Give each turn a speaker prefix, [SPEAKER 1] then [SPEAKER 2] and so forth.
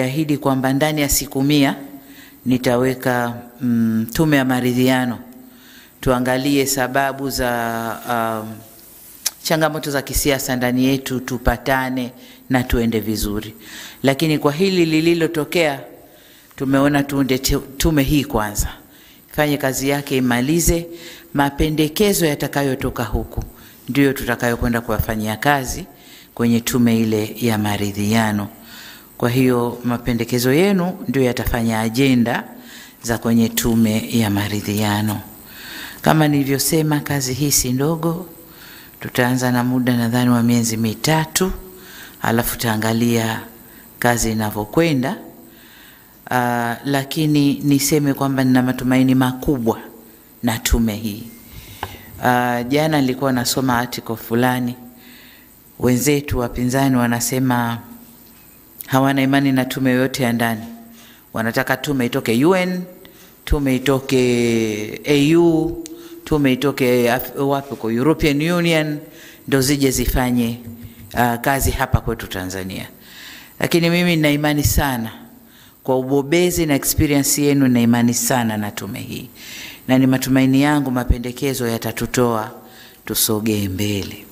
[SPEAKER 1] Ahidi kwamba ndani ya siku 100 nitaweka tume ya maridhiano, tuangalie sababu za changamoto za kisiasa ndani yetu, tupatane na tuende vizuri. Lakini kwa hili lililotokea, tumeona tuunde tume hii kwanza, fanye kazi yake, imalize. Mapendekezo yatakayotoka huku ndio tutakayokwenda kuyafanyia kazi kwenye tume ile ya maridhiano. Kwa hiyo mapendekezo yenu ndio yatafanya ajenda za kwenye tume ya maridhiano. Kama nilivyosema, kazi hii si ndogo. Tutaanza na muda nadhani wa miezi 3, alafu taangalia kazi inavyokwenda. Lakini niseme kwamba nina matumaini makubwa na tume hii. Jana nilikuwa nasoma article fulani, wenzetu wapinzani wanasema hawana imani na tume yote ya ndani. Wanataka tume itoke UN, tume itoke AU, tume itoke wapi kwa European Union, ndo zije zifanye kazi hapa kwetu Tanzania. Lakini mimi nina imani sana kwa ubobezi na experience yenu, na imani sana na tume hii. Na ni matumaini yangu mapendekezo yatatutoa tusogee mbele.